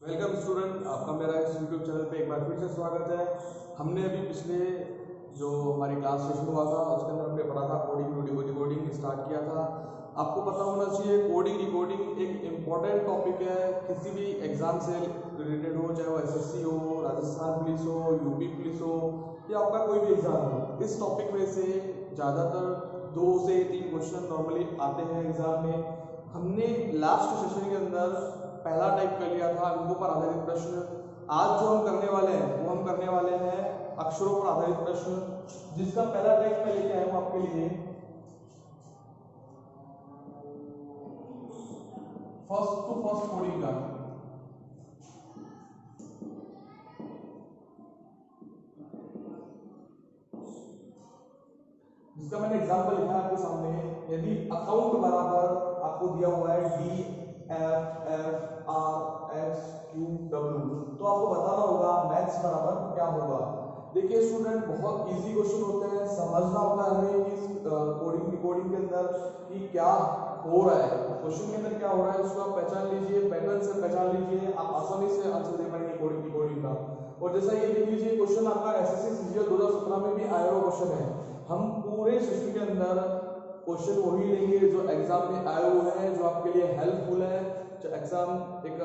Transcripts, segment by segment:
Welcome student, आपका मेरा इस यूट्यूब चैनल पे एक बार फिर से स्वागत है। हमने अभी पिछले जो हमारी क्लास सेशन हुआ था उसके अंदर हमने पढ़ा था कोडिंग टू डिकोडिंग स्टार्ट किया था। आपको पता होना चाहिए कोडिंग डिकोडिंग एक इम्पॉर्टेंट टॉपिक है किसी भी एग्जाम से रिलेटेड हो, चाहे वो एसएससी हो, राजस्थान पुलिस हो, यूपी पुलिस हो या आपका कोई भी एग्जाम हो। इस टॉपिक में से ज़्यादातर 2 से 3 क्वेश्चन नॉर्मली आते हैं एग्जाम में। हमने लास्ट सेशन के अंदर पहला टाइप कर लिया था अंकों पर आधारित प्रश्न। आज जो हम करने वाले हैं वो हम करने वाले हैं अक्षरों पर आधारित प्रश्न, जिसका पहला टाइप मैं लेके आया हूं आपके लिए फर्स्ट टू फर्स्ट कोडिंग का। जिसका मैंने एग्जांपल लिखा है आपके सामने। यदि अकाउंट बराबर आपको दिया हुआ है DFFRXQW, तो आपको बताना होगा मैथ्स बराबर क्या होगा। देखिए स्टूडेंट, बहुत इजी क्वेश्चन होते हैं, समझना होता है हमें कि कोडिंग डिकोडिंग के अंदर कि क्या हो रहा है, क्वेश्चन के अंदर क्या हो रहा है, उसको आप पहचान लीजिए, पैटर्न से पहचान लीजिए, आप आसानी से आंसर दे पाएंगे कोडिंग डिकोडिंग का। और जैसा ये देख लीजिए क्वेश्चन आपका एसएससी सीजीएल 2017 में भी आया हुआ क्वेश्चन है। हम पूरे सेशन के अंदर क्वेश्चन वही लेंगे जो एग्जाम में आए हुए हैं, जो आपके लिए हेल्पफुल है। जो एग्जाम एक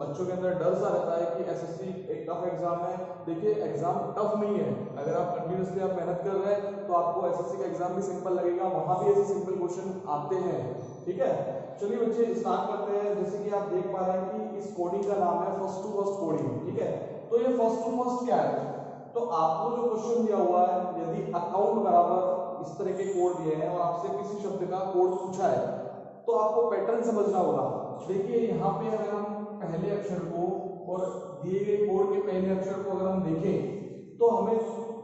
बच्चों के अंदर डर सा रहता है कि एसएससी एक टफ एग्जाम है। देखिए एग्जाम टफ नहीं है, अगर आप कंटिन्यूसली आप मेहनत कर रहे हैं तो आपको एसएससी का एग्जाम भी सिंपल लगेगा, वहां भी ऐसे सिंपल क्वेश्चन आते हैं। ठीक है, चलिए बच्चे स्टार्ट करते हैं। जैसे कि आप देख पा रहे हैं कि इस कोडिंग का नाम है फर्स्ट टू फर्स्ट कोडिंग। ठीक है, तो ये फर्स्ट टू फर्स्ट क्या है? तो आपको जो क्वेश्चन दिया हुआ है, यदि अकाउंट बराबर इस तरह के कोड दिए हैं और आपसे किसी शब्द का कोड पूछा है तो आपको पैटर्न समझना होगा। देखिए यहाँ पे अगर हम पहले अक्षर को और दिए गए कोड के पहले अक्षर को अगर हम देखें तो हमें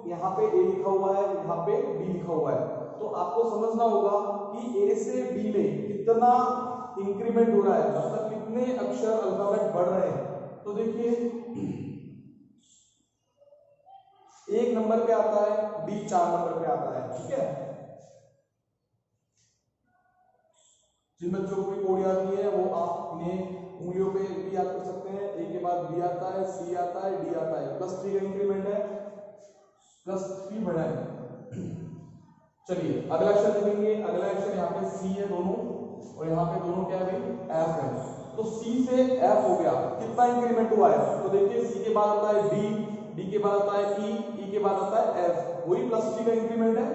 यहाँ पे ए लिखा हुआ है, यहाँ पे बी लिखा हुआ है। तो आपको समझना होगा कि ए से बी में कितना इंक्रीमेंट हो रहा है, मतलब कितने अक्षर अल्फाबेट बढ़ रहे हैं। तो देखिए 1 नंबर पे आता है, बी 4 नंबर पे आता है। ठीक है, जिन बच्चों को भी कोड याद नहीं है वो आप इन्हें उंगलियों पे भी याद कर सकते हैं। ए के बाद बी आता है, सी आता है, डी आता है, +3 का इंक्रीमेंट है, +3 बढ़ा है। चलिए अगला अक्षर देखेंगे। अगला अक्षर यहाँ पे सी है दोनों, और यहाँ पे दोनों क्या है भाई, एफ है। तो सी से एफ हो गया, कितना इंक्रीमेंट हुआ है? तो देखिए सी के बाद आता है डी, डी के बाद आता है ई के बाद आता है एफ, वही +3 का इंक्रीमेंट है।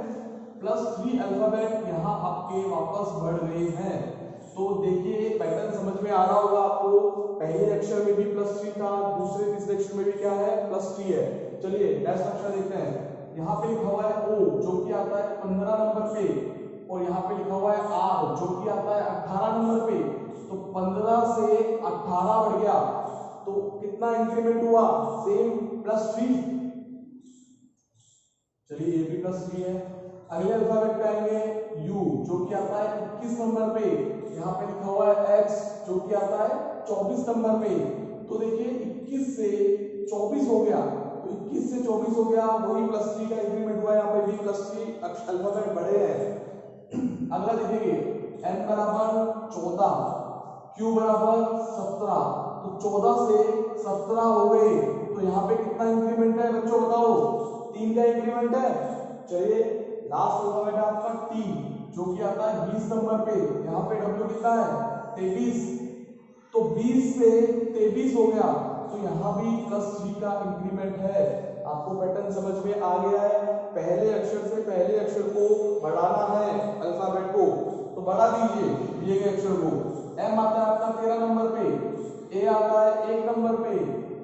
+3 अल्फाबेट यहाँ आपके वापस बढ़ गए हैं। तो देखिए पैटर्न समझ में आ रहा होगा आपको, पहले अक्षर में भी +3 था, दूसरे तीसरे अक्षर में भी क्या है, +3 है। चलिए नेक्स्ट अक्षर देखते हैं। यहाँ पे लिखा हुआ है ओ जो कि आता है 15 नंबर पे, और यहाँ पे लिखा हुआ है आर जो कि आता है 18 नंबर पे। तो 15 से 18 बढ़ गया, तो कितना इंक्रीमेंट हुआ? सेम +3। चलिए ये भी +3 है। अगले अल्फाबेट पे आएंगे यू जो कि आता है 21 नंबर पे, यहाँ पे लिखा हुआ है एक्स जो कि आता है 24 नंबर पे। तो देखिए 21 से 24 हो गया, तो 21 से 24 हो गया, वही +3 का इंक्रीमेंट हुआ है, यहाँ पे भी +3 अल्फाबेट बढ़े हैं। अगला देखेंगे एन बराबर 14, क्यू बराबर 17, तो 14 से 17 हो गए, तो यहाँ पे कितना इंक्रीमेंट है बच्चों बताओ? 3 का इंक्रीमेंट है। चलिए लास्ट अल्फाबेट है आपका टी जो कि आता है 20 नंबर पे, यहाँ पे डब्ल्यू कितना है? 23, तो 20 से 23 हो गया, तो यहाँ भी +3 का इंक्रीमेंट है। आपको पैटर्न समझ में आ गया है। पहले अक्षर से पहले अक्षर को बढ़ाना है अल्फाबेट को, तो बढ़ा दीजिए दिए गए अक्षर को। एम आता है आपका 13 नंबर पे, ए आता है 1 नंबर पे,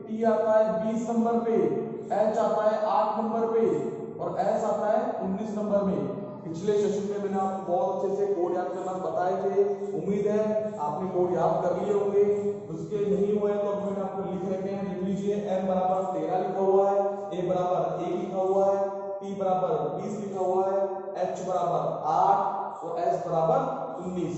टी आता है 20 नंबर पे, एच आता है 8 नंबर पे, और एस आता है 19 नंबर में। पिछले सेशन में मैंने आपको बहुत अच्छे से कोड याद करना बताए थे, उम्मीद है आपने कोड याद कर लिए होंगे। उसके नहीं हुए तो मैंने आपको लिख रखे हैं, लिख लीजिए। एम बराबर 13 लिखा हुआ है, ए बराबर 1 लिखा हुआ है, टी बराबर 20 लिखा हुआ है, एच बराबर 8 और एस बराबर 19।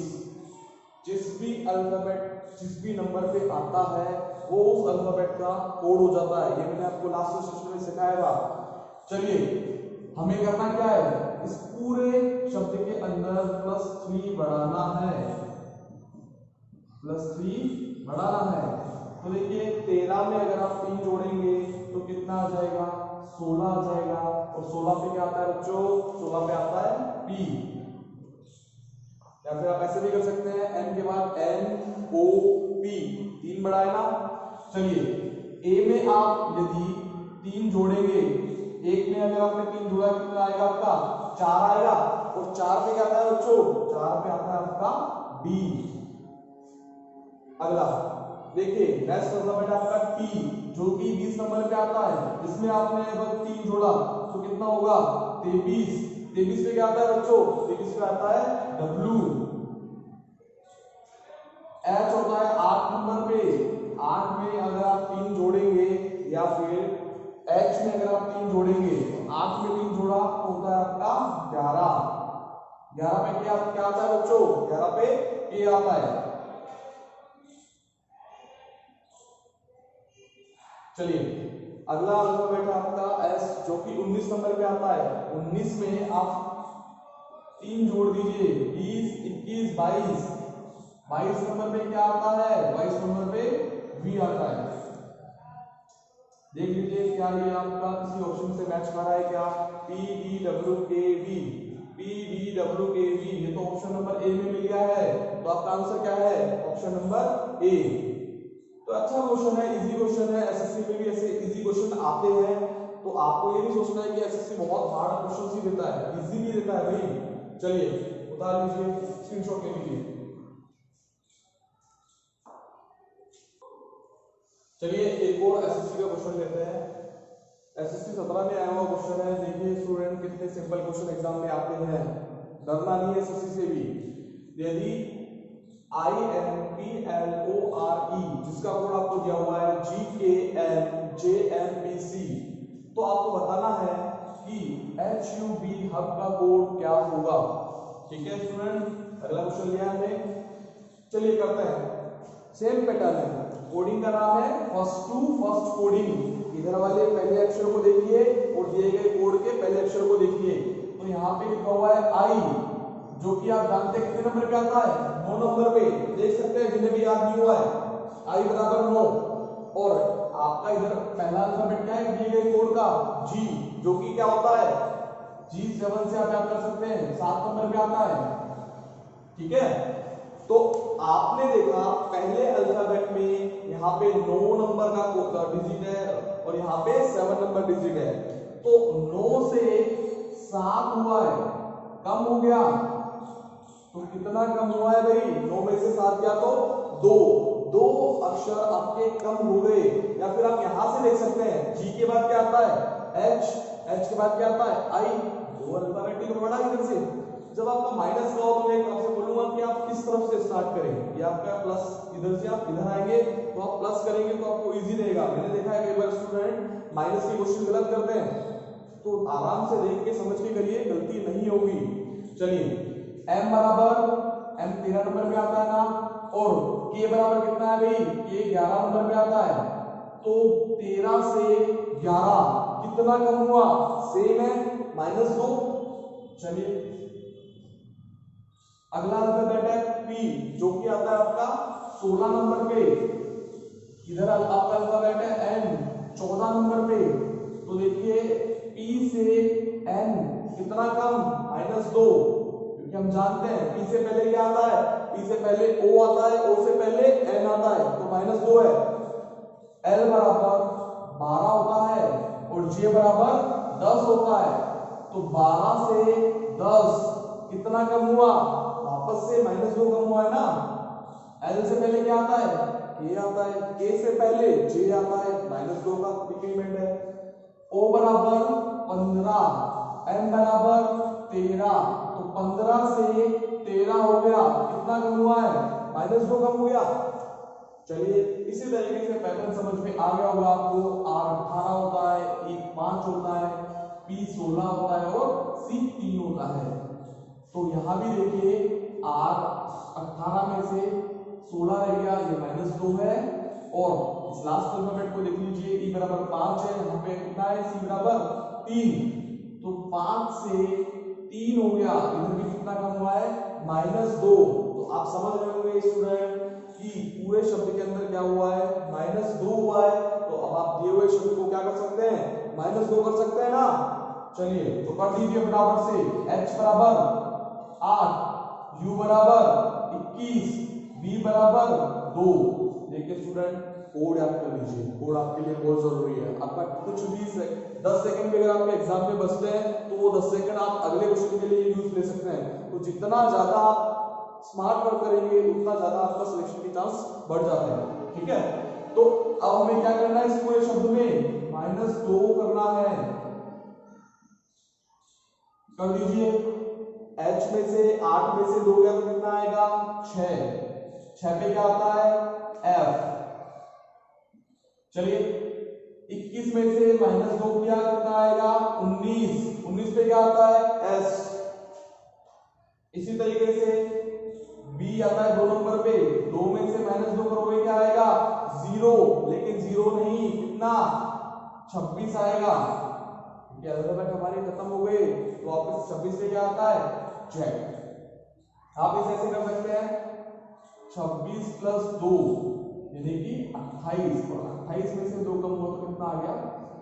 जिस भी अल्फाबेट जिस भी नंबर पे आता है वो उस अल्फाबेट का कोड हो जाता है। ये मैंने आपको लास्ट सेशन में सिखाया था। चलिए हमें करना क्या है, इस पूरे शब्द के अंदर +3 बढ़ाना है, +3 बढ़ाना है। तो देखिए 13 में अगर आप 3 जोड़ेंगे तो कितना आ जाएगा, 16 आ जाएगा। और 16 पे क्या आता है बच्चों, 16 पे आता है P। या फिर आप ऐसे भी कर सकते हैं, N के बाद NOP, 3 बड़ा है ना। चलिए A में आप यदि 3 जोड़ेंगे, एक में अगर आपने 3 जोड़ा कितना आएगा आपका, 4 आएगा। और 4 पे क्या आता है बच्चों, 4 पे आता है आपका B। अगला देखिए नेक्स्ट अल्फाबेट आपका T, जो कि 20 नंबर पे आता है। इसमें आपने अगर 3 जोड़ा तो कितना होगा, 23। 23 पे क्या आता है बच्चों, 23 पे आता है W। H होता है 8 नंबर पे। 8 में अगर आप 3 जोड़ेंगे, या फिर H में अगर आप 3 जोड़ेंगे, 8 में 3 जोड़ा तो होता है आपका 11। 11 पे क्या आता है बच्चों, 11 पे K आता है। चलिए अगला अल्फाबेट है आपका S, जो कि 19 नंबर पे आता है। 19 में आप 3 जोड़ दीजिए, 20, 21, 22। 22 नंबर पे क्या आता है, 22 नंबर पे V आता है। देख लीजिए क्या ये आपका किसी ऑप्शन से मैच कर रहा है क्या, PDWKV, PDWKV। ये तो ऑप्शन नंबर ए में मिल गया है, तो आपका आंसर क्या है, ऑप्शन नंबर ए। तो अच्छा क्वेश्चन है, इजी क्वेश्चन है। एसएससी में भी ऐसे इजी क्वेश्चन आते हैं, तो आपको ये नहीं सोचना है कि एसएससी बहुत हार्ड क्वेश्चन ही देता है, इजी भी देता है भाई। चलिए उतार लीजिए, स्क्रीनशॉट ले लीजिए। चलिए एक और एसएससी का क्वेश्चन लेते हैं। एसएससी 17 में आया हुआ क्वेश्चन है। देखिए स्टूडेंट कितने सिंपल क्वेश्चन एग्जाम में आते हैं, डरना नहीं है एसएससी से भी। यदि INPLORE, जिसका कोड आपको दिया हुआ है GKNJMPC, तो आपको बताना है कि HUB हब का कोड क्या होगा। ठीक है स्टूडेंट, अगला क्वेश्चन लिया हमने। चलिए करते हैं, सेम पैटर्न है। कोडिंग का नाम है फर्स्ट टू फर्स्ट कोडिंग। इधर वाले पहले अक्षर को देखिए और दिए गए कोड के पहले अक्षर को देखिए। तो यहाँ पे लिखा हुआ है I, जो कि आप जानते हैं कितने नंबर पे आता है, 9 नंबर पे। देख सकते हैं जिन्हें भी याद नहीं हुआ है, I बराबर 9। और आपका इधर पहला अल्फाबेट क्या है दिए गए कोड का, G, जो कि क्या होता है, G7 से आप याद कर सकते हैं, 7 नंबर पे आता है। ठीक है, तो आपने देखा पहले अल्फाबेट में यहाँ पे 9 नंबर का डिजिट है और यहाँ पे 7 नंबर डिजिट है। तो 9 से 7 हुआ है, कम हो गया। तो कितना कम हुआ है भाई, 9 में से 7 गया तो 2 अक्षर आपके कम हो गए। या फिर आप यहां से देख सकते हैं, G के बाद क्या आता है H, H के बाद क्या आता है I। 2 अल्फाबेट ही बढ़ा इधर से। जब आपका माइनस का हो तो मैं आपसे बोलूंगा कि आप किस तरफ से स्टार्ट करें। ये आपका प्लस, इधर से आप इधर आएंगे तो आप प्लस करेंगे तो आपको इजी रहेगा। मैंने देखा है कई बार स्टूडेंट माइनस के क्वेश्चन गलत करते हैं, तो आराम से देख के समझ के करिए, गलती नहीं होगी। चलिए M बराबर, M 13 नंबर पे आता है ना, और K बराबर कितना है भाई, K 11 नंबर पे आता है। तो 13 से 11 कितना कम हुआ, सेम है, -2। चलिए अगला अल्फाबेट है P, जो कि आता है आपका 16 नंबर पे। इधर आपका अल्फाबेट है N, 14 नंबर पे। तो देखिए P से N कितना कम, -2, क्योंकि हम जानते हैं P से पहले क्या आता है, P से पहले O आता है, O से पहले N आता है, तो -2 है। L बराबर 12 होता है और J बराबर 10 होता है। तो 12 से 10 कितना कम हुआ, वापस से -2 कम हुआ है ना। L से पहले क्या आता है, K आता है, K से पहले J आता है, -2 का डिक्रीमेंट है। O बराबर 15, M बराबर 13, तो 15 से 13 हो गया, कितना कम हुआ है, -2 कम हो गया। चलिए इसी तरीके से पैटर्न समझ में आ गया होगा आपको। R 18 होता है, E 5 होता है, P 16 होता है और C 3 होता है। तो यहां भी देखिए R 18 में से 16 रह गया, ये -2 है। और इस लास्ट अल्फाबेट को देख लीजिए, E बराबर 5 है, यहाँ पे कितना है, C बराबर 3। तो 5 से 3 हो गया, इधर भी कितना कम हुआ है, -2। तो आप समझ रहे होंगे स्टूडेंट कि पूरे शब्द के अंदर क्या हुआ है, -2 हुआ है, तो अब आप दिए हुए शब्द को क्या कर सकते हैं, -2 कर सकते हैं ना। चलिए तो कर दीजिए फटाफट से। h बराबर 8, u बराबर 21, v बराबर 2। देखिए स्टूडेंट कोड याद कर लीजिए, कोड आपके लिए बहुत जरूरी है। आपका कुछ भी 10 सेकंड भी अगर आपके एग्जाम में बचते हैं तो वो 10 सेकंड आप अगले क्वेश्चन के लिए यूज ले सकते हैं। तो जितना ज्यादा आप स्मार्ट वर्क करेंगे उतना ज्यादा आपका सिलेक्शन के चांस बढ़ जाते हैं। ठीक है, तो अब हमें क्या करना है, इस पूरे शब्द में -2 करना है। कर दीजिए। h में से 8 में से 2 गया तो कितना आएगा, 6 पे क्या आता है f। चलिए 21 में से -2 किया कितना आएगा, 19 पे क्या आता है s। इसी तरीके से b आता है 2 नंबर पे, 2 में से -2 करोगे क्या आएगा, 0, लेकिन 0 नहीं, कितना 26 आएगा। क्योंकि अल्फाबेट हमारे खत्म हो गए तो वापस 26 पे क्या आता है, चेक। आप इसे ऐसे कर सकते हैं 26 + 2 यानी कि 28, और 28 में से 2 कम हुआ तो कितना आ गया,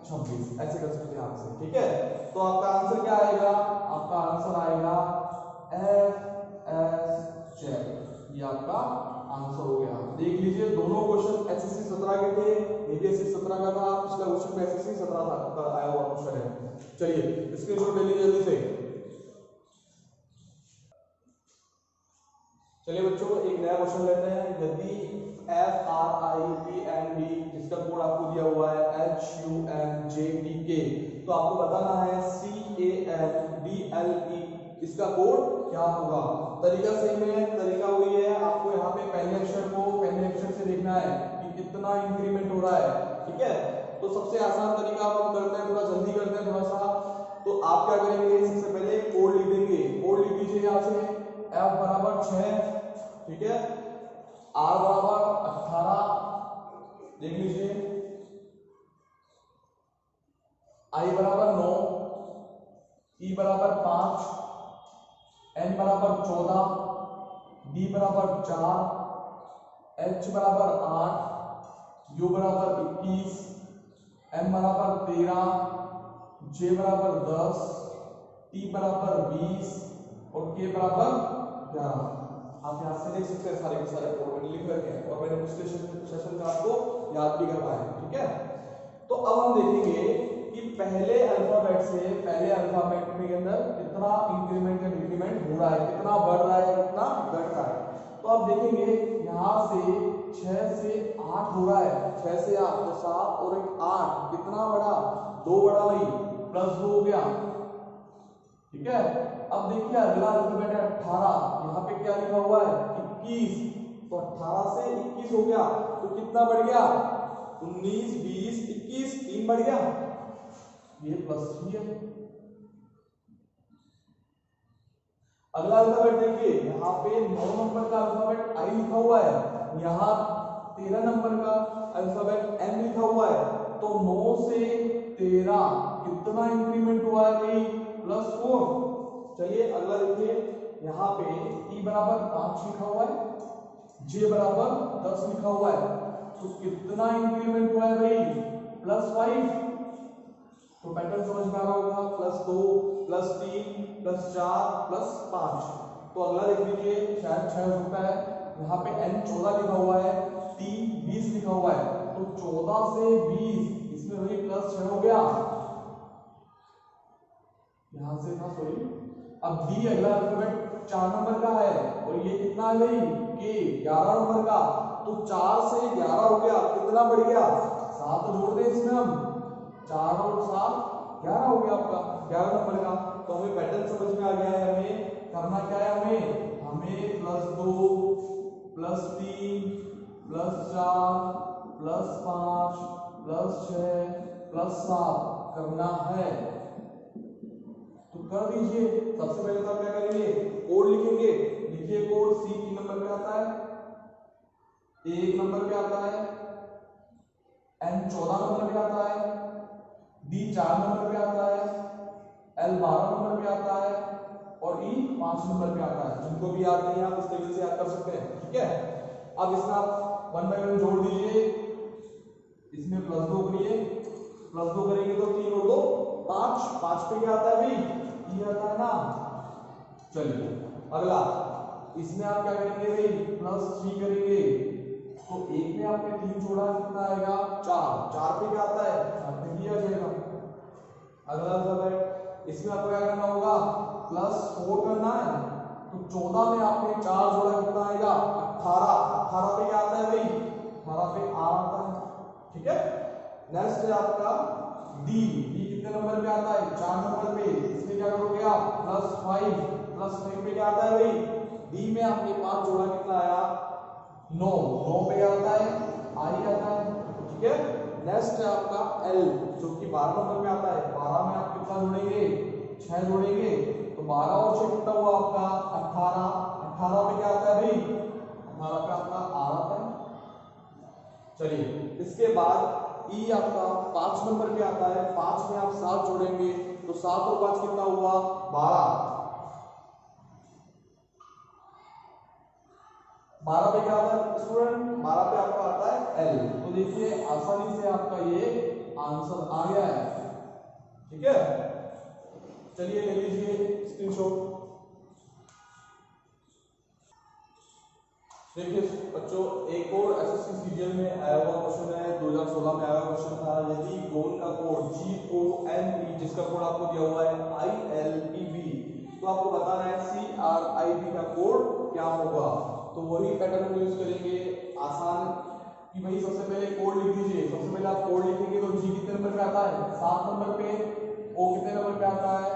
26। ऐसे कर सकते हैं आपसे। ठीक है, तो आपका आंसर क्या आएगा, आपका आंसर आएगा FS चेक। ये आपका आंसर हो गया। देख लीजिए दोनों क्वेश्चन एसएससी 17 के थे, ये भी एसएससी 17 का था, पिछला क्वेश्चन में एसएससी 17 का आया हुआ क्वेश्चन है। चलिए स्क्रीनशॉट ले लीजिए जल्दी से। चलिए बच्चों एक नया क्वेश्चन लेते हैं। यदि FRIPND जिसका कोड आपको दिया हुआ है HUMJDK, तो आपको बताना है CANDLE इसका कोड क्या होगा। तरीका सेम है, तरीका वही है। आपको यहाँ पे पहले अक्षर से देखना है कि कितना इंक्रीमेंट हो रहा है। ठीक है, तो सबसे आसान तरीका हम करते हैं, थोड़ा जल्दी करते हैं थोड़ा सा। तो आप क्या करेंगे, सबसे पहले कोड लिख देंगे। कोड लिख दीजिए यहाँ से, F बराबर 6, ठीक है, R बराबर 18, देख लीजिए, I बराबर 9, E बराबर 5, N बराबर 14, D बराबर 4, H बराबर 8, U बराबर 21, M बराबर 13, J बराबर 10, T बराबर 20 और K बराबर 11। आप यहाँ से देख सकते हैं सारे के सारे कोड लिख रखे हैं और मैंने पिछले सेशन में आपको याद भी करवाया है। ठीक है, तो अब हम देखेंगे कि पहले अल्फाबेट के अंदर कितना इंक्रीमेंट या डिक्रीमेंट हो रहा है, कितना बढ़ रहा है, कितना घट रहा है। तो आप देखेंगे यहाँ से 6 से 8 हो रहा है, 6 से 8 तो 7 और 8 कितना बढ़ा, 2 बढ़ा भाई, +2 हो गया। ठीक है, अब देखिए अगला अल्फाबेट है 18, यहाँ पे क्या लिखा हुआ है 21, तो 18 से 21 हो गया तो कितना बढ़ गया, 19, 20, 21, 3 बढ़ गया, ये +3 है। अगला अल्फाबेट देखिए, यहाँ पे 9 नंबर का अल्फाबेट आई लिखा हुआ है, यहाँ 13 नंबर का अल्फाबेट एन लिखा हुआ है, तो 9 से 13 कितना इंक्रीमेंट हुआ है भाई, +4। चलिए अगला देखिए, यहाँ पे E बराबर 5 लिखा हुआ है, J बराबर 10 लिखा हुआ है, तो कितना इंक्रीमेंट हुआ है भाई, +5। तो पैटर्न समझ में आ रहा होगा, +2, +3, +4, +5। तो अगला देख लीजिए, शायद 6 हो सकता है, यहाँ पे N 14 लिखा हुआ है, T 20 लिखा हुआ है, तो 14 से 20 इसमें भाई +6 हो गया, यहाँ से था सॉरी। अब D अगला अल्फाबेट 4 नंबर का है और ये कितना है भाई, K 11 नंबर का, तो 4 से 11 हो गया, कितना बढ़ गया, 7 जोड़ दें इसमें हम, 4 और 7 11 हो गया आपका 11 नंबर का। तो हमें पैटर्न समझ में आ गया है, हमें करना क्या है, हमें +2, +3, +4, +5, +6, +7 करना है। तो कर दीजिए। सबसे पहले तो आप क्या करेंगे, कोड लिखेंगे। लिखिए कोड, C 3 नंबर पे आता है, A 1 नंबर पे आता है, N 14 नंबर पे आता है, D 4 नंबर पे आता है, L 12 नंबर पे आता है और E 5 नंबर पे आता है। जिनको भी याद नहीं आप इस तरीके से याद कर सकते हैं। ठीक है, अब इसमें आप 1 बाई 1 जोड़ दीजिए, इसमें प्लस 2 करिए, प्लस 2 करेंगे तो 3 और 2 5, 5 पे क्या आता है भाई, ये आता है ना। चलिए अगला, इसमें आप क्या करेंगे भाई, प्लस 3 करेंगे, तो एक में आपने 3 जोड़ा, कितना आएगा 4, 4 पे क्या आता है, 4 पे ही आ जाएगा। अगला अल्फाबेट, इसमें आपको क्या करना होगा, प्लस 4 करना है, तो 14 में आपने 4 जोड़ा, कितना आएगा 18, 18 पे क्या आता है भाई, 18 पे R आता है, ठीक है। नेक्स्ट है आपका डी, डी कितने नंबर पे आता है, 4 नंबर पे, इसमें क्या करोगे आप, +5, +5 पे क्या आता है भाई, डी में आपने 5 जोड़ा, कितना आया 9, 9 पे क्या आता है, आई आता है, ठीक है। नेक्स्ट है आपका एल, जो कि 12 नंबर पे आता है, 12 में आप कितना जोड़ेंगे, 6 जोड़ेंगे, तो 12 और 6 कितना हुआ आपका 18, 18 पे क्या आता है भाई, 18 पे आपका आर आता है। चलिए इसके बाद ई आपका 5 नंबर पे आता है, 5 में आप 7 जोड़ेंगे, तो 7 और 5 कितना हुआ 12, 12 पे क्या आता है स्टूडेंट, 12 पे आपका आता है एल। तो देखिए आसानी से आपका ये आंसर आ गया है, ठीक है। चलिए ले लीजिए स्क्रीनशॉट। देखिए बच्चों, एक और एसएससी सीरियल में आया हुआ क्वेश्चन है, 2016 में आया हुआ क्वेश्चन था, यदि गोल का कोड GONE, जिसका कोड आपको दिया हुआ है ILPB, तो आपको बताना है CRIB का कोड क्या होगा। तो वही पैटर्न हम यूज करेंगे, आसान कि भाई सबसे पहले कोड लिख दीजिए। सबसे पहले आप कोड लिखेंगे तो जी कितने नंबर पे आता है, 7 नंबर पे, ओ कितने नंबर पे आता है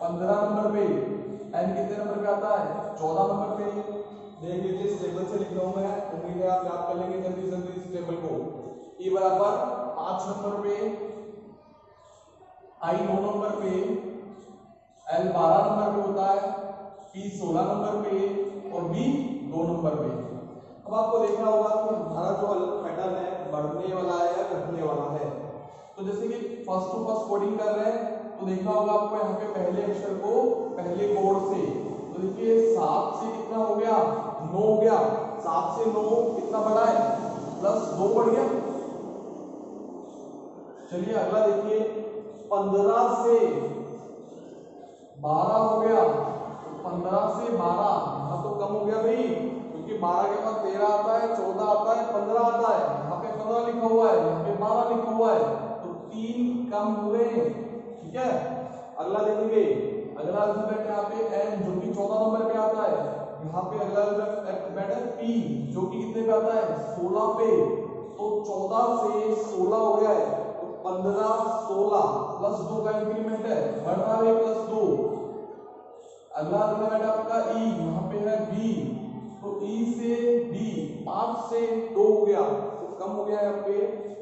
15 नंबर पे, एन कितने नंबर पे आता है 14 नंबर पे। देख लीजिए इस टेबल से लिख रहा हूं मैं, उम्मीद है आप याद कर लेंगे जल्दी जल्दी इस टेबल को। ई बराबर 5 नंबर पे, आई 9 नंबर पे, एल 12 नंबर पे होता है, पी 16 नंबर पे और बी 2 नंबर पे। अब आपको देखना होगा कि हमारा जो पैटर्न है बढ़ने वाला है या घटने वाला है। तो जैसे कि फर्स्ट टू फर्स्ट कोडिंग कर रहे हैं, तो देखना होगा आपको यहाँ पे पहले अक्षर को पहले कोड से। तो देखिए 7 से कितना हो गया 9 हो गया, 7 से 9 कितना बढ़ा है +2 बढ़ गया। चलिए अगला देखिए 15 से 12 हो गया, तो 15 से 12 यहाँ तो कम हो गया भाई, क्योंकि 12 के बाद 13 आता है, 14 आता है, 15 आता है, यहाँ पे 15 लिखा हुआ है, यहाँ पे 12 लिखा हुआ है, तो 3 कम हुए, ठीक है। अगला देखेंगे, अगला अल्फाबेट यहाँ पे एन जो कि 14 नंबर पे आता है, यहाँ पे अगला अल्फाबेट है पी जो कि कितने पे आता है 16 पे, तो 14 से 16 हो गया है, तो 15 16 +2 का इंक्रीमेंट है, बढ़ रहा है +2। अगला अल्फाबेट आपका ई, यहाँ पे है बी, तो ई से बी 5 से 2 हो गया, तो कम हो गया यहाँ पे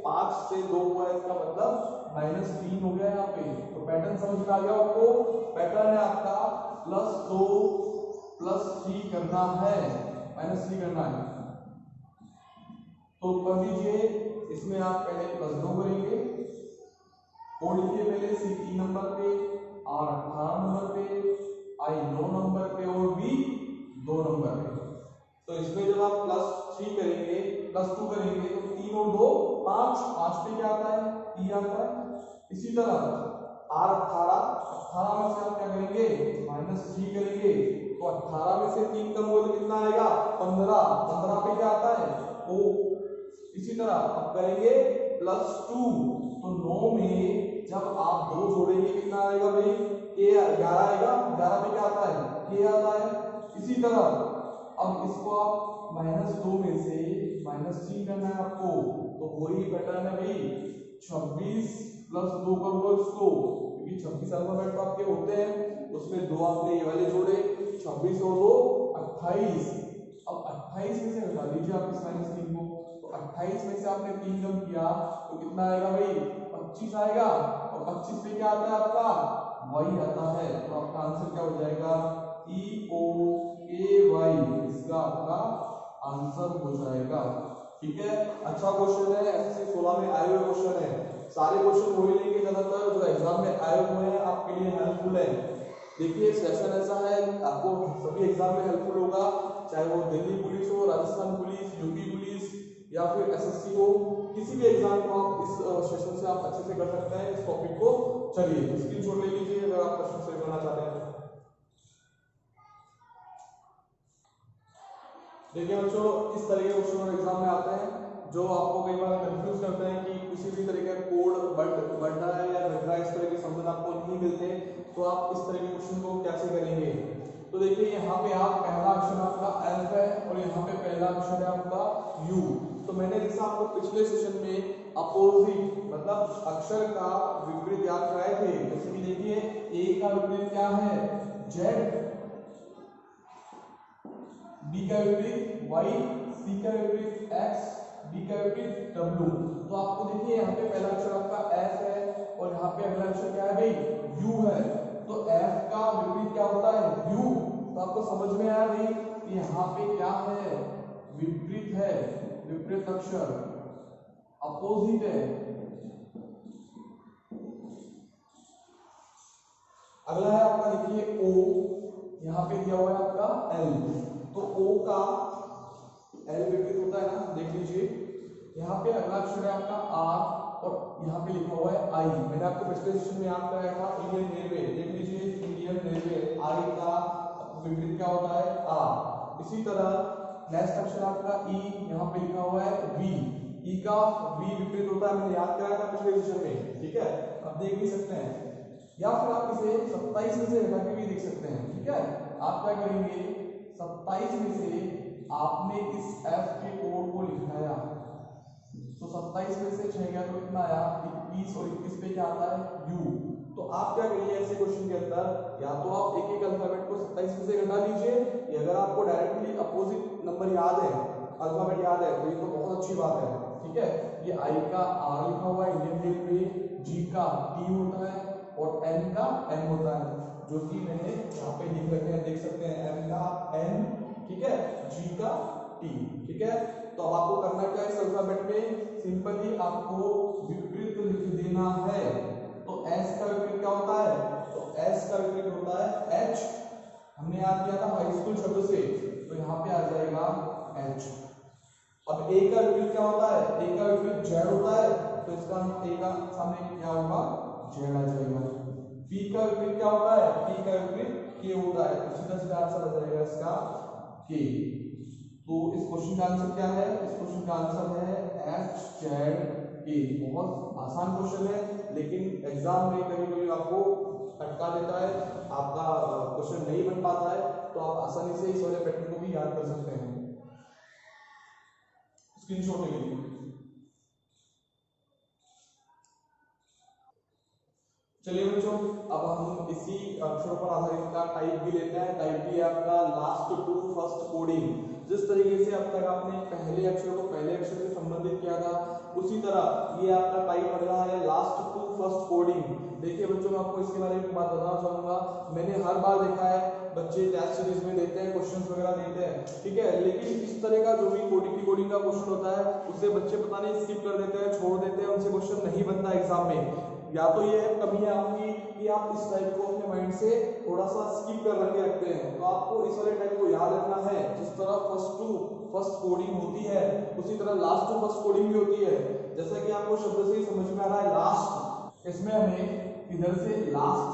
5 से 2 हुआ है, इसका मतलब -3 हो गया यहाँ पे। तो पैटर्न समझ में आ गया आपको, पैटर्न है आपका +2 +3 करना है, -3 करना है। तो कर दीजिए, इसमें आप पहले +2 करेंगे, कोड लिखिए पहले सी 3 नंबर पे, आर 18 नंबर पे, आई 9 नंबर पे और बी 2 नंबर पे। तो इसमें जब आप +3 करेंगे +2 करेंगे तो 3 और 2 5, 5 पे क्या आता है ई आता है। इसी तरह आर 18, 18 में से आप क्या करेंगे -3 करेंगे, तो 18 में से 3 कम हुआ तो कितना आएगा 15, 15 पे क्या आता है ओ। इसी तरह अब करेंगे +2, तो 9 में जब आप 2 जोड़ेंगे कितना आएगा भाई के 11 आएगा, 11 पे क्या आता है के आता है। इसी तरह अब इसको आप -2 में से -3 करना है आपको, तो वही पैटर्न है भाई 26 + 2 कर लो इसको, क्योंकि 26 अल्फाबेट तो आपके होते हैं, उसमें 2 आपने ये वाले जोड़े, 26 और 2 28। अब 28 में से हटा दीजिए आप इस -3 को, तो 28 में से आपने 3 कम किया तो कितना आएगा भाई 25 आएगा, और 25 पे क्या आता है आपका y आता है। तो आपका आंसर क्या हो जाएगा EOKY, इसका आपका आंसर हो जाएगा, ठीक है। अच्छा क्वेश्चन है, एसएससी 16 में आए हुए क्वेश्चन है, सारे क्वेश्चन वही लेंगे ज्यादातर जो एग्जाम में आए हुए हैं, आपके लिए हेल्पफुल है। देखिए सेशन ऐसा है आपको सभी एग्जाम में हेल्पफुल होगा, चाहे वो दिल्ली पुलिस हो, राजस्थान पुलिस, यूपी पुलिस या फिर एसएससी हो, किसी भी एग्जाम को आप इस सेशन से आप अच्छे से कर सकते हैं। इस टॉपिक को चलिए स्क्रीनशॉट ले लीजिए अगर आप क्वेश्चन सेव करना चाहते हैं। देखिए बच्चों, इस तरह के क्वेश्चन एग्जाम में आते हैं जो आपको कई बार कंफ्यूज करते हैं कि किसी भी तरह का कोड बढ़ रहा है या घट रहा है, इस तरह के समझ आपको नहीं मिलते, तो आप इस तरह के क्वेश्चन को कैसे करेंगे। तो देखिए यहाँ पे आप पहला अक्षर आपका एफ है और यहाँ पे पहला अक्षर है आपका यू। तो मैंने जैसा आपको पिछले सेशन में अपोजिट मतलब अक्षर का विपरीत याद कराए थे, जैसे कि देखिए ए का विपरीत क्या है जेड, बी का विपरीत वाई, सी का विपरीत एक्स, डी का विपरीत डब्ल्यू। तो आपको देखिए यहाँ पे पहला अक्षर आपका एफ है और यहाँ पे अगला अक्षर क्या है भाई यू है। तो एफ का विपरीत क्या होता है यू। तो आपको समझ में आया भाई कि यहाँ पे क्या है विपरीत है, विपरीत अक्षर अपोजिट है। अगला है आपका देखिए ओ, यहाँ पे दिया हुआ है आपका एल। तो ओ का एल विपरीत होता है ना, देख लीजिए यहाँ पे अगला अक्षर है आपका आर और यहाँ पे लिखा हुआ है आई। मैंने आपको पिछले सेशन में याद कराया था इंडियन रेलवे, देख लीजिए इंडियन रेलवे आई का विपरीत क्या होता है आर। इसी तरह नेक्स्ट अक्षर आपका ई, यहाँ पे लिखा हुआ है वी, ई का वी विपरीत होता है, मैंने याद कराया था पिछले सेशन में, ठीक है आप देख भी सकते हैं। या फिर आप इसे 27 में से घटा के भी देख सकते हैं, ठीक है। आप क्या करेंगे 27 में से आपने इस एफ के कोड को लिखाया, तो 27 में से 6 गया तो कितना आया 21 और 21 पे क्या आता है यू। तो आप क्या करिए ऐसे क्वेश्चन के अंदर या तो आप एक एक अल्फाबेट को 27 में से घटा लीजिए, या अगर आपको डायरेक्टली अपोजिट नंबर याद है, अल्फाबेट याद है तो ये तो बहुत अच्छी बात है, ठीक है। ये आई का आर लिखा हुआ है इंडियन रेलवे, जी का टी होता है और एन का एन होता है, जो कि मैंने यहाँ पे लिख रखे हैं, देख सकते हैं एम का एन, ठीक है, जी का टी, ठीक है। तो अब आपको करना क्या है इस अल्फाबेट में, सिंपली आपको विपरीत लिख देना है। तो एस का विपरीत क्या होता है, तो एस का विपरीत होता है एच, हमने याद किया था हाई स्कूल शब्द से, तो यहाँ पे आ जाएगा एच। अब ए का विपरीत क्या होता है, ए का विपरीत जेड होता है, तो इसका ए का सामने क्या होगा जेड आ जाएगा। पी का विपरीत क्या होता है, पी का विपरीत के होता है, तो सीधा सीधा आंसर आ जाएगा इसका के। तो इस क्वेश्चन का आंसर क्या है, इस क्वेश्चन का आंसर है एच जेड के। बहुत आसान क्वेश्चन है, लेकिन एग्जाम में कभी कभी आपको अटका देता है, आपका क्वेश्चन नहीं बन पाता है, तो आप आसानी से इस वाले पैटर्न को भी याद कर सकते हैं। स्क्रीनशॉट ले लीजिए। चलिए बच्चों, अब हम इसी अक्षरों पर आधारित का टाइप भी लेते हैं। टाइप भी है आपका लास्ट टू फर्स्ट कोडिंग। जिस तरीके से अब तक आपने पहले अक्षर को पहले अक्षर से संबंधित किया था, उसी तरह ये आपका टाइप पड़ रहा है लास्ट टू फर्स्ट कोडिंग। देखिए बच्चों, मैं आपको इसके बारे में एक बात बताना चाहूंगा। मैंने हर बार देखा है बच्चे टेस्ट सीरीज में देते हैं, क्वेश्चंस वगैरह देते हैं, ठीक है, लेकिन इस तरह का जो भी कोडिंग का क्वेश्चन होता है उसे बच्चे पता नहीं स्किप कर देते हैं, छोड़ देते हैं, उनसे क्वेश्चन नहीं बनता एग्जाम में। या तो ये कमी है आपकी कि आप इस टाइप को अपने माइंड से थोड़ा सा स्किप कर रखते हैं। तो आपको इस वाले टाइप को याद रखना है, जिस तरह फर्स्ट टू फर्स्ट कोडिंग होती है उसी तरह लास्ट टू फर्स्ट कोडिंग भी होती है। जैसा कि आपको शब्द से ही समझ में आ रहा है लास्ट, इसमें हमें इधर से लास्ट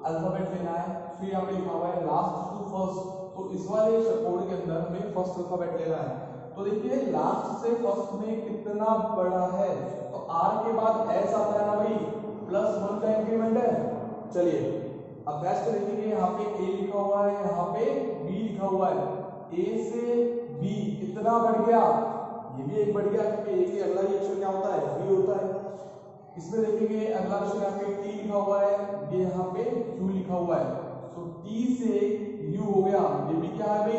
अल्फाबेट लेना है, फिर यहाँ पे लिखा हुआ है लास्ट टू फर्स्ट, तो इस वाले कोड के अंदर हमें फर्स्ट अल्फाबेट लेना है। तो देखिए लास्ट से फर्स्ट में कितना बड़ा है, तो आर के बाद एस आता है ना भाई, +1 का इंक्रीमेंट है। चलिए अब नेक्स्ट देखेंगे, यहाँ पे ए लिखा हुआ है, यहाँ पे बी लिखा हुआ है, ए से बी कितना बढ़ गया, ये भी एक बढ़ गया, क्योंकि ए के अगला ही अक्षर क्या होता है बी होता है। इसमें देखेंगे अगला अक्षर यहाँ पे टी लिखा हुआ है, ये यहाँ पे यू लिखा हुआ है, तो टी से यू हो गया, ये भी क्या है भाई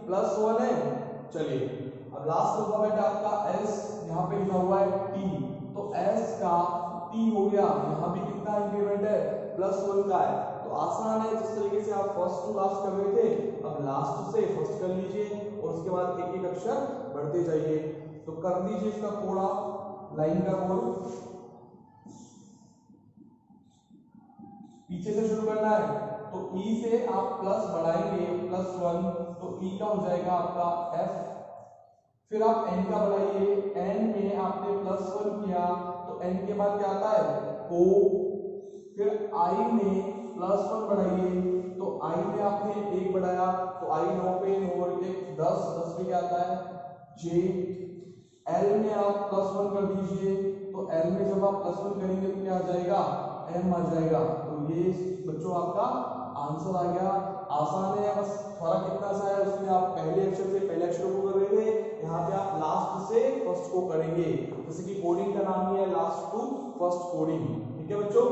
+1 है। चलिए अब लास्ट अल्फाबेट आपका एस, यहाँ पे लिखा हुआ है टी, तो एस का टी हो गया, यहाँ भी कितना इंक्रीमेंट है +1 का है। तो आसान है, जिस तरीके से आप फर्स्ट टू लास्ट कर रहे थे, अब लास्ट से फर्स्ट कर लीजिए और उसके बाद एक एक अक्षर बढ़ते जाइए। तो कर दीजिए इसका कोड, आप लाइन का कोड पीछे से शुरू करना है, तो ई से आप प्लस बढ़ाएंगे +1 तो ई का हो जाएगा आपका एफ। फिर आप एन का बढ़ाइए, एन में आपने +1 किया तो एन के बाद क्या आता है ओ। फिर आई में +1 बढ़ाइए तो आई में आपने 1 बढ़ाया तो आई 9 पे 9 और 1 10, 10 पे क्या आता है जे। एल में आप +1 कर दीजिए तो एल में जब आप +1 करेंगे तो क्या आ जाएगा एम आ जाएगा। तो ये बच्चों आपका आंसर आ गया। आसान है, बस फर्क कितना सा है उसमें, आप पहले अक्षर से पहले अक्षर को कर रहे थे, यहाँ पे आप लास्ट से फर्स्ट को करेंगे। जैसे कि कोडिंग का नाम ही है लास्ट टू फर्स्ट कोडिंग। ठीक है बच्चों,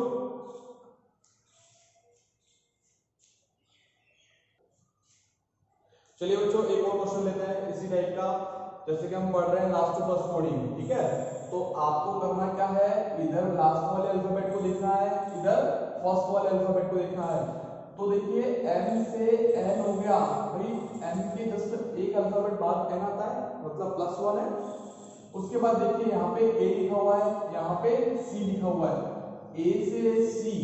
चलिए बच्चों एक और क्वेश्चन लेते हैं इसी टाइप का। जैसे कि हम पढ़ रहे हैं लास्ट टू फर्स्ट कोडिंग, ठीक है, तो आपको करना क्या है, इधर लास्ट वाले अल्फाबेट को देखना है, इधर फर्स्ट वाले अल्फाबेट को देखना है। तो देखिए एम से एन हो गया भाई, एम के जस्ट एक अल्फाबेट बाद एन आता है मतलब +1 है। उसके बाद देखिए यहाँ पे ए लिखा हुआ है, यहाँ पे सी लिखा हुआ है। ए से सी,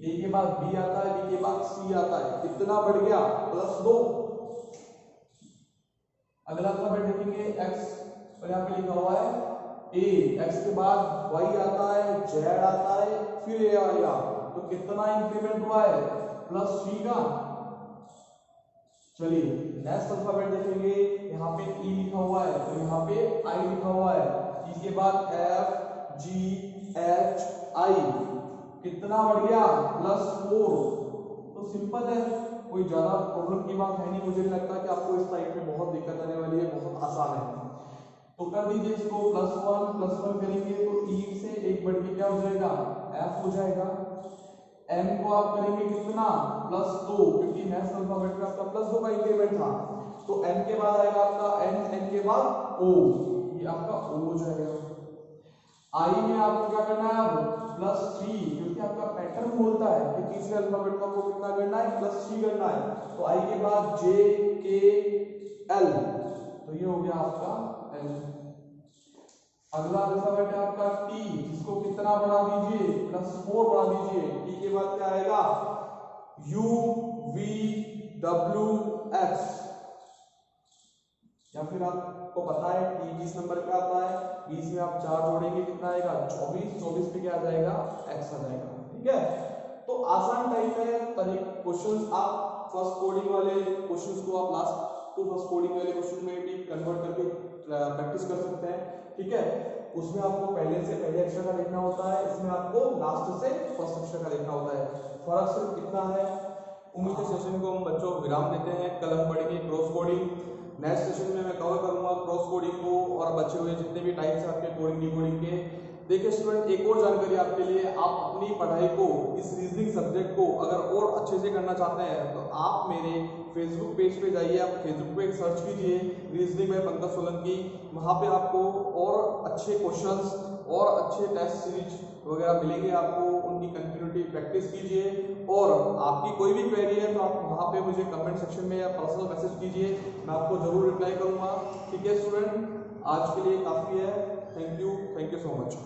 ए के बाद बी आता है, बी के बाद सी आता है, कितना बढ़ गया +2। अगला अल्फाबेट देखेंगे एक्स, और यहाँ पे लिखा हुआ है ए, एक्स के बाद वाई आता है, जेड आता है, फिर ए आएगा, तो कितना इंक्रीमेंट हुआ है +3 का। चलिए नेक्स्ट अल्फाबेट देखेंगे, यहाँ पे ई लिखा हुआ है तो यहाँ पे आई लिखा हुआ है, ई के बाद एफ जी एच आई, कितना बढ़ गया +4। तो सिंपल है, कोई ज्यादा प्रॉब्लम की बात है नहीं, मुझे नहीं लगता कि आपको इस टाइप में बहुत दिक्कत आने वाली है, बहुत आसान है। तो कर दीजिए इसको +1 करेंगे तो ई से एक बढ़ के क्या हो जाएगा एफ हो जाएगा। एम को आप करेंगे कितना +2, क्योंकि नेक्स्ट अल्फाबेट में आपका +2 का इंक्रीमेंट था, तो एम के बाद आएगा आपका एन, एन के बाद ओ, ये आपका ओ हो जाएगा। आई में आपको क्या करना है अब +3, क्योंकि आपका पैटर्न बोलता है कि तीसरे अल्फाबेट को आपको कितना करना है +3 करना है। तो आई के बाद जे के एल, तो ये हो गया आपका एल। अगला अल्फाबेट है आपका टी, जिसको कितना बढ़ा दीजिए +4 बढ़ा दीजिए। टी के बाद क्या आएगा यू वी डब्ल्यू एक्स, या फिर आपको पता है टी 20 नंबर पे आता है, 20 में आप 4 जोड़ेंगे कितना आएगा 24, 24 पे क्या आ जाएगा एक्स आ जाएगा। ठीक है, तो आसान टाइप है, पर एक क्वेश्चंस आप फर्स्ट कोडिंग वाले क्वेश्चंस को आप लास्ट टू फर्स्ट कोडिंग वाले क्वेश्चन में भी कन्वर्ट करके प्रैक्टिस कर सकते हैं। ठीक है, उसमें आपको पहले से पहले अक्षर का लिखना होता है, इसमें आपको लास्ट से फर्स्ट अक्षर का लिखना होता है। फर्क सिर्फ कितना है। उम्मीद है सेशन को हम बच्चों विराम देते हैं, कल हम पढ़ेंगे क्रॉस कोडिंग। नेक्स्ट सेशन में मैं कवर करूंगा क्रॉस कोडिंग को और बचे हुए जितने भी टाइप्स हैं आपके कोडिंग डिकोडिंग के। देखिए स्टूडेंट, एक और जानकारी आपके लिए, आप अपनी पढ़ाई को इस रीजनिंग सब्जेक्ट को अगर और अच्छे से करना चाहते हैं तो आप मेरे फेसबुक पेज पे जाइए, आप फेसबुक पे सर्च कीजिए रीजनिंग बाय पंकज सोलंकी, वहाँ पे आपको और अच्छे क्वेश्चंस और अच्छे टेस्ट सीरीज वगैरह मिलेंगे, आपको उनकी कंटिन्यूटी प्रैक्टिस कीजिए। और आपकी कोई भी क्वेरी है तो आप वहाँ पे मुझे कमेंट सेक्शन में या पर्सनल मैसेज कीजिए, मैं आपको जरूर रिप्लाई करूँगा। ठीक है स्टूडेंट, आज के लिए काफ़ी है। Thank you so much.